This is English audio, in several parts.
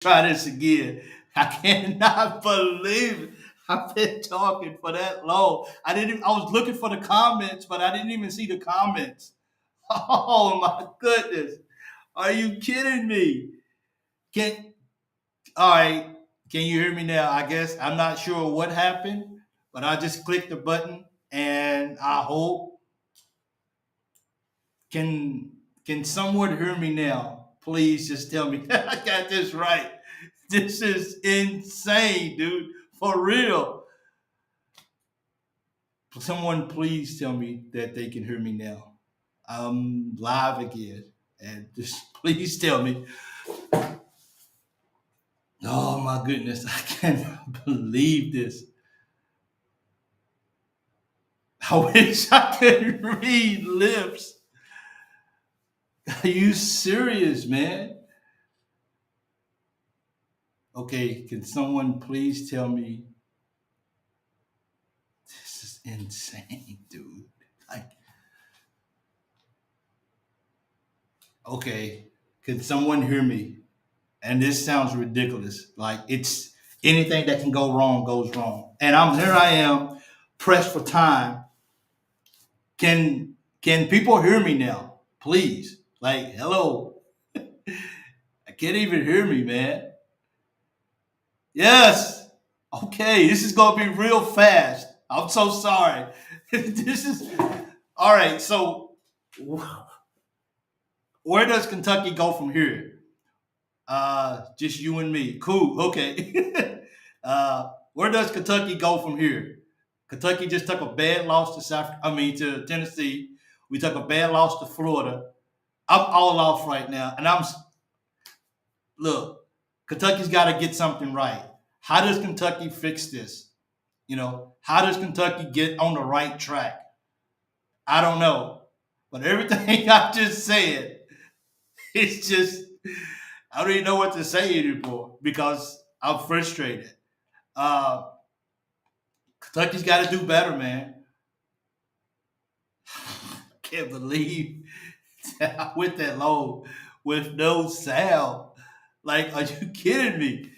Try this again. I cannot believe it. I've been talking for that long. I was looking for the comments, but I didn't even see the comments. Oh my goodness. Are you kidding me? Can All right. Can you hear me now? I guess I'm not sure what happened, but I just clicked the button and I hope can can someone hear me now? Please just tell me that I got this right. This is insane, dude. For real. Someone please tell me that they can hear me now. I'm live again. And just please tell me. Oh my goodness, I cannot believe this. I wish I could read lips. Are you serious, man? Okay, can someone please tell me this is insane, dude? Like, okay, can someone hear me? And this sounds ridiculous. Like it's anything that can go wrong goes wrong. And I'm here. I am pressed for time. Can people hear me now? Please, like, hello. I can't even hear me, man. Yes. Okay, this is gonna be real fast. I'm so sorry. This is all right. So, where does Kentucky go from here? Just you and me. Cool. Okay. Where does Kentucky go from here? Kentucky just took a bad loss to to Tennessee. We took a bad loss to Florida. I'm all off right now, and look. Kentucky's got to get something right. How does Kentucky fix this? How does Kentucky get on the right track? I don't know, but everything I just said, it's just I don't even know what to say anymore because I'm frustrated. Uh, Kentucky's got to do better, man. Can't believe that I went that long with no sound. Like, are you kidding me?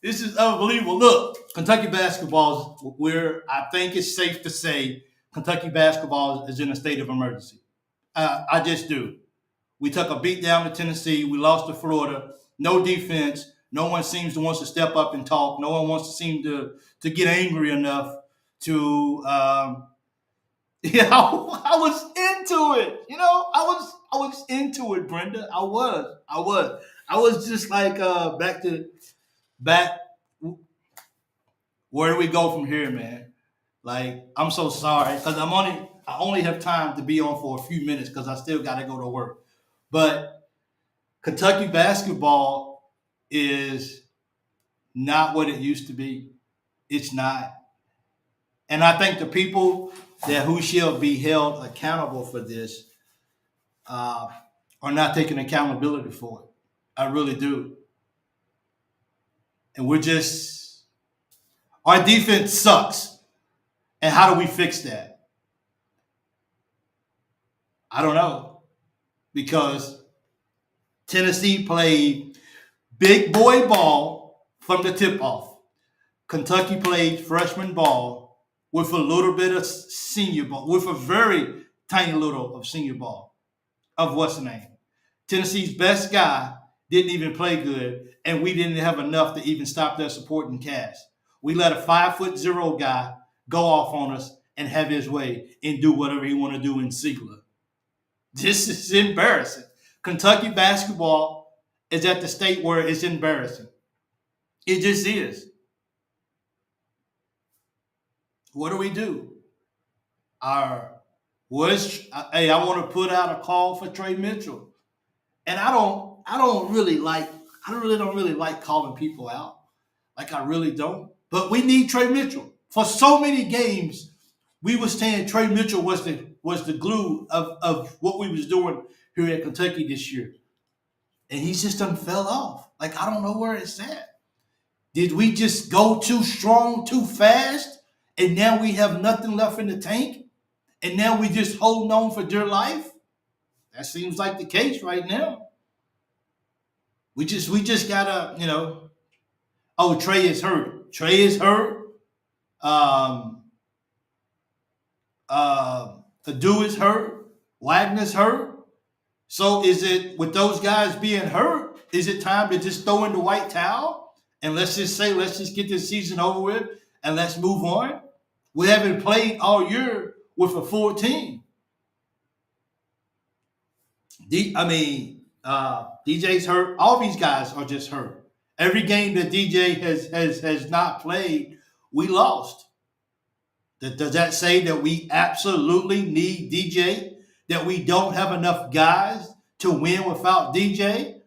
This is unbelievable. Look, Kentucky basketball is where I think it's safe to say Kentucky basketball is in a state of emergency. I just do. We took a beat down to Tennessee. We lost to Florida. No defense. No one seems to wants to step up and talk. No one wants to seem to get angry enough to yeah, I was into it. I was into it, Brenda. I was just like back. Where do we go from here, man? Like, I'm so sorry because I only have time to be on for a few minutes because I still got to go to work. But Kentucky basketball is not what it used to be. It's not, and I think the people that who shall be held accountable for this uh, are not taking accountability for it. I really do, and we're just our defense sucks. And how do we fix that? I don't know because Tennessee played big boy ball from the tip off. Kentucky played freshman ball with a little bit of senior ball, with a very tiny little of senior ball of what's the name. Tennessee's best guy didn't even play good, and we didn't have enough to even stop their supporting cast. We let a 5'0" guy go off on us and have his way and do whatever he want to do in Ziegler. This is embarrassing. Kentucky basketball is at the state where it's embarrassing. It just is. What do we do? Our was hey, I want to put out a call for Trey Mitchell, and I really don't really like calling people out. Like I really don't. But we need Trey Mitchell for so many games. We were saying Trey Mitchell was the glue of what we was doing here at Kentucky this year, and he's just done fell off. Like I don't know where it's at. Did we just go too strong, too fast, and now we have nothing left in the tank, and now we just holding on for dear life? That seems like the case right now. We just gotta, oh, Trey is hurt. Trey is hurt. Um, Adu is hurt. Wagner's hurt. So is it with those guys being hurt? Is it time to just throw in the white towel and let's just get this season over with and let's move on? We haven't played all year with a full team. DJ's hurt. All these guys are just hurt. Every game that DJ has not played, we lost. Does that say that we absolutely need DJ? That we don't have enough guys to win without DJ?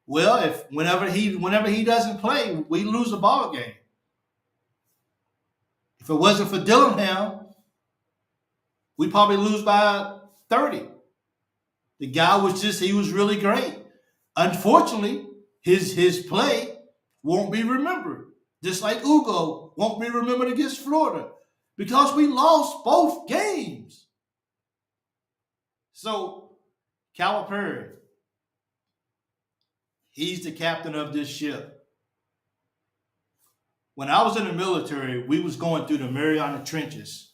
Well, if whenever he doesn't play, we lose a ball game. If it wasn't for Dillingham, we probably lose by 30. The guy he was really great. Unfortunately, his play won't be remembered. Just like Ugo won't be remembered against Florida because we lost both games. So, Calipari, he's the captain of this ship. When I was in the military, we was going through the Mariana Trenches.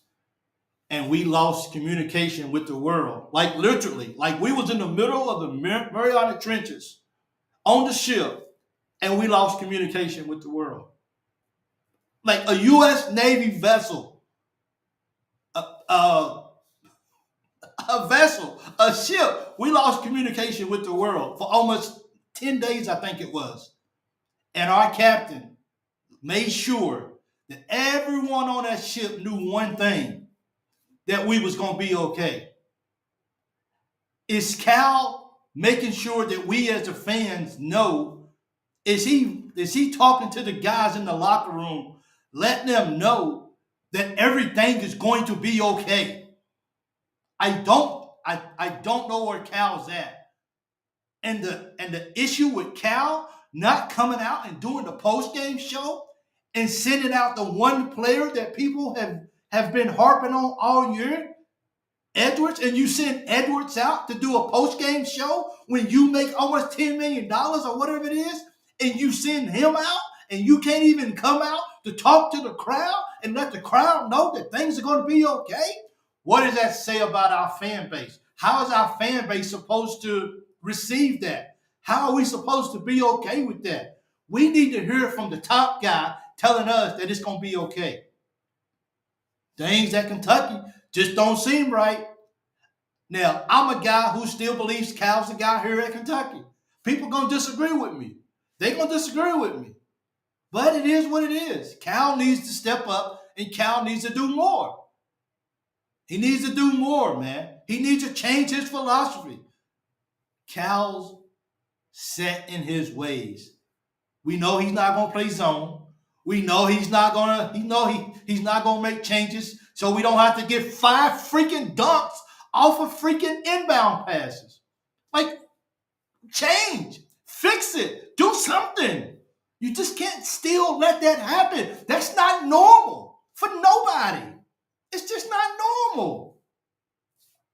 And we lost communication with the world. Like literally, like we was in the middle of the Mariana Trenches on the ship, and we lost communication with the world. Like a U.S. Navy vessel, a vessel, a ship, we lost communication with the world for almost 10 days, I think it was. And our captain made sure that everyone on that ship knew one thing, that we was going to be okay. Is Cal making sure that we as the fans know? Is he talking to the guys in the locker room, letting them know that everything is going to be okay? I don't know where Cal's at. And the issue with Cal not coming out and doing the post-game show and sending out the one player that people have been harping on all year, Edwards, and you send Edwards out to do a post-game show when you make almost $10 million or whatever it is, and you send him out, and you can't even come out to talk to the crowd and let the crowd know that things are going to be okay? What does that say about our fan base? How is our fan base supposed to receive that? How are we supposed to be okay with that? We need to hear from the top guy telling us that it's going to be okay. Things at Kentucky just don't seem right. Now, I'm a guy who still believes Cal's the guy here at Kentucky. People going to disagree with me. They're going to disagree with me. But it is what it is. Cal needs to step up, and Cal needs to do more. He needs to do more, man. He needs to change his philosophy. Cal's set in his ways. We know he's not going to play zone. We know he's not gonna make changes, so we don't have to get 5 freaking dunks off of freaking inbound passes. Like, change, fix it, do something. You just can't still let that happen. That's not normal for nobody. It's just not normal.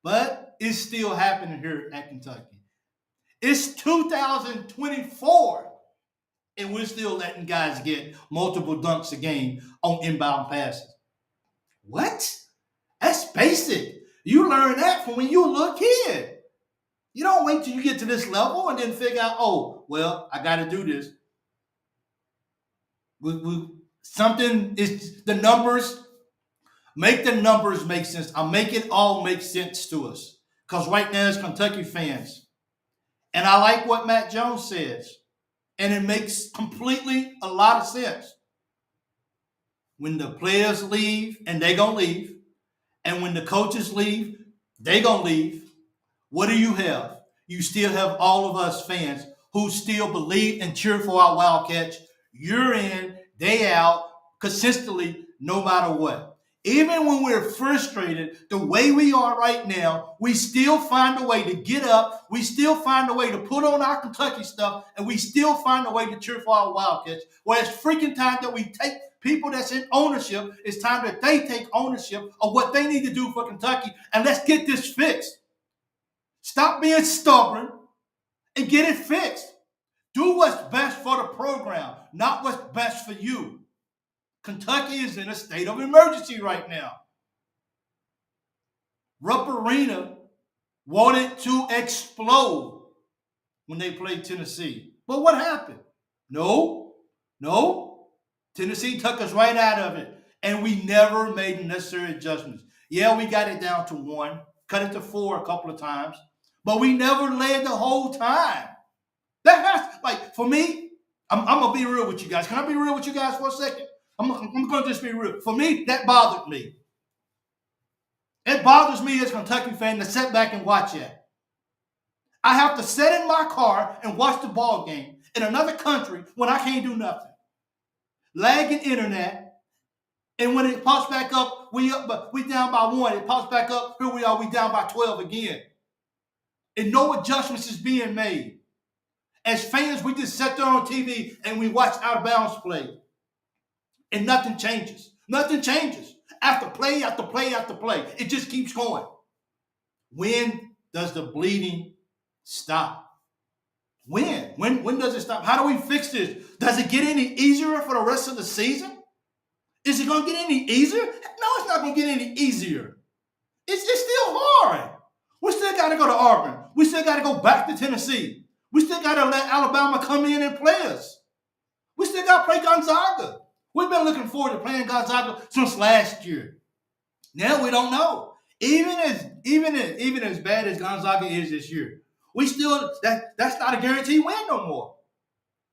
But it's still happening here at Kentucky. It's 2024. And we're still letting guys get multiple dunks a game on inbound passes. What? That's basic. You learn that from when you were a little kid. You don't wait till you get to this level and then figure out, oh, well, I got to do this. Something is the numbers. Make the numbers make sense. I'll make it all make sense to us. Because right now it's Kentucky fans. And I like what Matt Jones says. And it makes completely a lot of sense. When the players leave, and they're going to leave, and when the coaches leave, they're going to leave, what do you have? You still have all of us fans who still believe and cheer for our Wildcats year in, day out, consistently, no matter what. Even when we're frustrated the way we are right now, we still find a way to get up. We still find a way to put on our Kentucky stuff, and we still find a way to cheer for our Wildcats. Well, it's freaking time that we take people that's in ownership. It's time that they take ownership of what they need to do for Kentucky, and let's get this fixed. Stop being stubborn and get it fixed. Do what's best for the program, not what's best for you. Kentucky is in a state of emergency right now. Rupp Arena wanted to explode when they played Tennessee. But what happened? No. Tennessee took us right out of it. And we never made the necessary adjustments. Yeah, we got it down to 1, cut it to 4 a couple of times, but we never led the whole time. That has, like, for me, I'm going to be real with you guys. Can I be real with you guys for a second? I'm going to just be real. For me, that bothered me. It bothers me as a Kentucky fan to sit back and watch it. I have to sit in my car and watch the ball game in another country when I can't do nothing. Lagging internet. And when it pops back up, we down by 1. It pops back up. Here we are. We down by 12 again. And no adjustments is being made. As fans, we just sit there on TV and we watch out of bounds play. And nothing changes. Nothing changes. After play, after play, after play. It just keeps going. When does the bleeding stop? When? When does it stop? How do we fix this? Does it get any easier for the rest of the season? Is it going to get any easier? No, it's not going to get any easier. It's still hard. We still got to go to Auburn. We still got to go back to Tennessee. We still got to let Alabama come in and play us. We still got to play Gonzaga. We've been looking forward to playing Gonzaga since last year. Now we don't know. Even as bad as Gonzaga is this year, we still that's not a guaranteed win no more.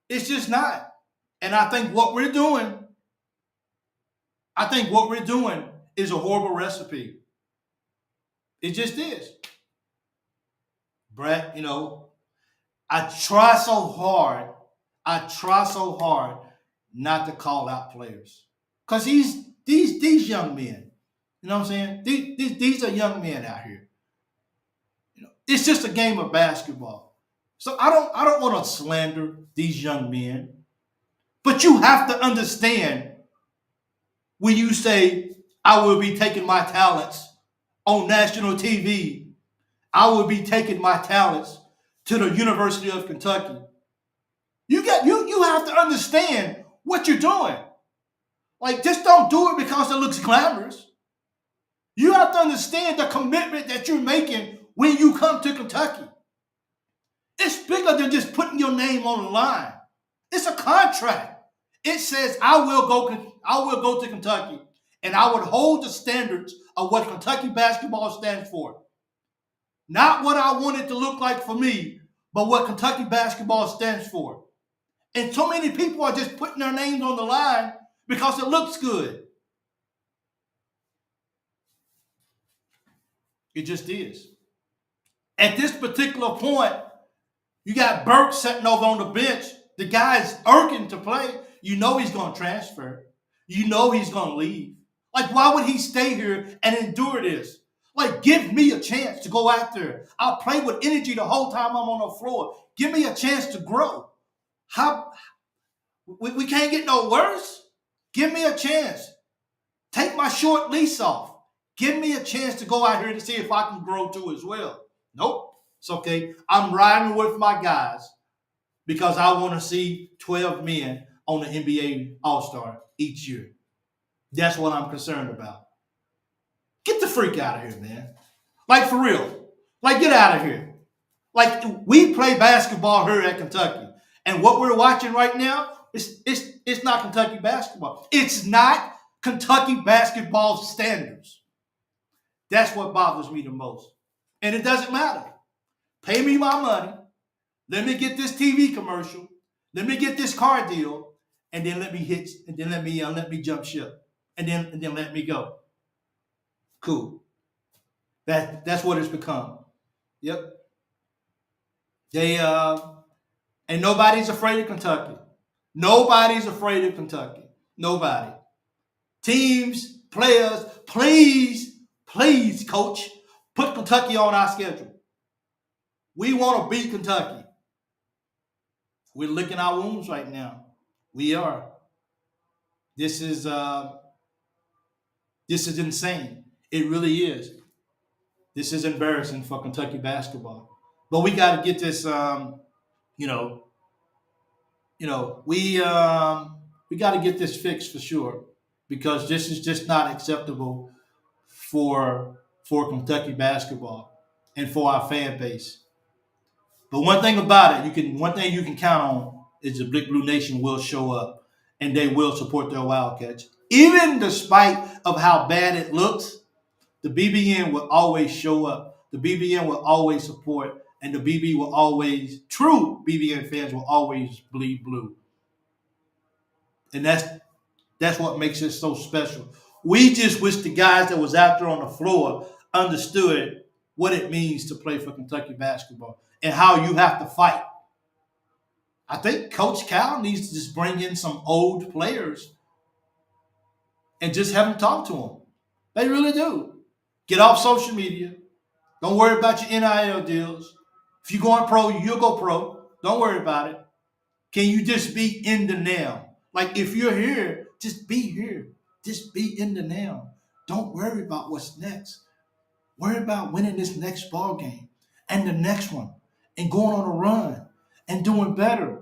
It's just not. And I think what we're doing is a horrible recipe. It just is. Brett, I try so hard not to call out players. Because these young men, you know what I'm saying? These are young men out here. It's just a game of basketball. So I don't want to slander these young men. But you have to understand when you say, I will be taking my talents on national TV, I will be taking my talents to the University of Kentucky. You have to understand what you're doing. Like, just don't do it because it looks glamorous. You have to understand the commitment that you're making when you come to Kentucky. It's bigger than just putting your name on the line. It's a contract. It says, I will go to Kentucky, and I would hold the standards of what Kentucky basketball stands for. Not what I want it to look like for me, but what Kentucky basketball stands for. And so many people are just putting their names on the line because it looks good. It just is. At this particular point, you got Burke sitting over on the bench. The guy's irking to play. You know he's going to transfer. You know he's going to leave. Like, why would he stay here and endure this? Like, give me a chance to go out there. I'll play with energy the whole time I'm on the floor. Give me a chance to grow. We can't get no worse. Give me a chance. Take my short lease off. Give me a chance to go out here to see if I can grow too as well. Nope. It's okay. I'm riding with my guys because I want to see 12 men on the NBA All-Star each year. That's what I'm concerned about. Get the freak out of here, man. Like, for real. Like, get out of here. Like, we play basketball here at Kentucky. And what we're watching right now, it's not Kentucky basketball. It's not Kentucky basketball standards. That's what bothers me the most. And it doesn't matter. Pay me my money. Let me get this TV commercial. Let me get this car deal. And then let me hit. And then let me jump ship. And then let me go. Cool. That's what it's become. Yep. And nobody's afraid of Kentucky. Nobody's afraid of Kentucky. Nobody. Teams, players, please, coach, put Kentucky on our schedule. We want to beat Kentucky. We're licking our wounds right now. We are. This is insane. It really is. This is embarrassing for Kentucky basketball. But we got to get this, we got to get this fixed for sure because this is just not acceptable for Kentucky basketball and for our fan base. But one thing about it, one thing you can count on is the Big Blue Nation will show up and they will support their Wildcats. Even despite of how bad it looks, the BBN will always show up. The BBN will always support, and the true BBN fans will always bleed blue. And that's what makes it so special. We just wish the guys that was out there on the floor understood what it means to play for Kentucky basketball and how you have to fight. I think Coach Cal needs to just bring in some old players and just have them talk to them. They really do. Get off social media. Don't worry about your NIL deals. If you're going pro, you'll go pro. Don't worry about it. Can you just be in the now? Like if you're here, just be here. Just be in the now. Don't worry about what's next. Worry about winning this next ball game and the next one and going on a run and doing better.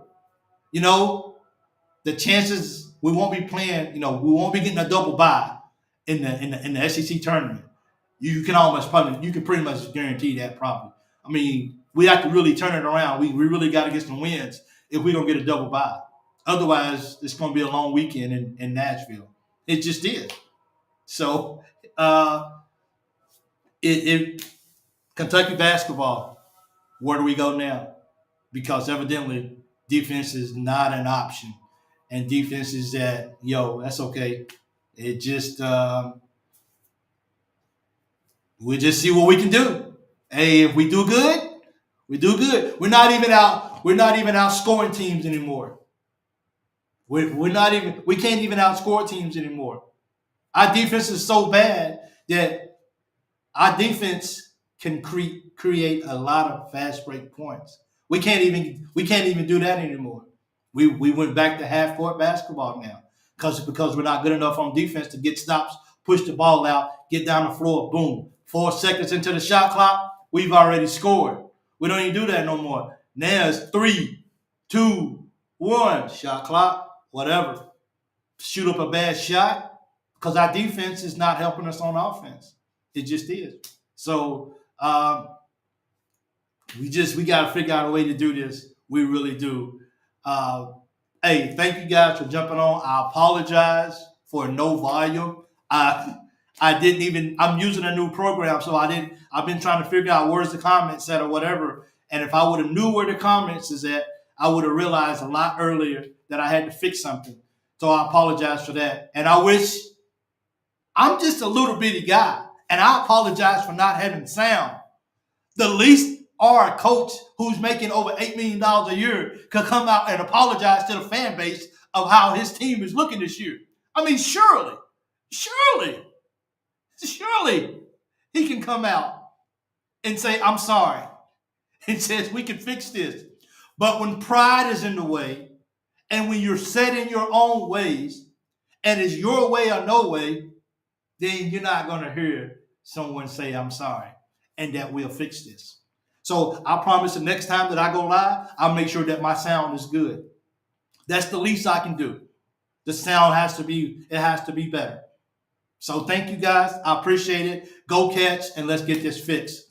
The chances we won't be playing, we won't be getting a double bye in the SEC tournament. You can pretty much guarantee that probably. I mean, we have to really turn it around. We really got to get some wins if we're going to get a double bye. Otherwise, it's going to be a long weekend in Nashville. It just is. So, Kentucky basketball, where do we go now? Because evidently defense is not an option. And defense is that's okay. It just we just see what we can do. Hey, if we do good, we do good. We're not even outscoring teams anymore. We can't even outscore teams anymore. Our defense is so bad that our defense can create a lot of fast break points. We can't even do that anymore. We went back to half court basketball now because we're not good enough on defense to get stops, push the ball out, get down the floor, boom. 4 seconds into the shot clock, we've already scored. We don't even do that no more. Now it's 3, 2, 1, shot clock, whatever. Shoot up a bad shot because our defense is not helping us on offense. It just is. So we got to figure out a way to do this. We really do. Hey, thank you guys for jumping on. I apologize for no volume. I'm using a new program, so I've been trying to figure out where's the comments at or whatever. And if I would have knew where the comments is at, I would have realized a lot earlier that I had to fix something. So I apologize for that. And I'm just a little bitty guy, and I apologize for not having sound. The least our coach who's making over $8 million a year could come out and apologize to the fan base of how his team is looking this year. I mean, surely he can come out and say, I'm sorry. And says we can fix this. But when pride is in the way and when you're set in your own ways and it's your way or no way, then you're not going to hear someone say, I'm sorry, and that we'll fix this. So I promise the next time that I go live, I'll make sure that my sound is good. That's the least I can do. The sound has to be better. So thank you guys. I appreciate it. Go Cats, and let's get this fixed.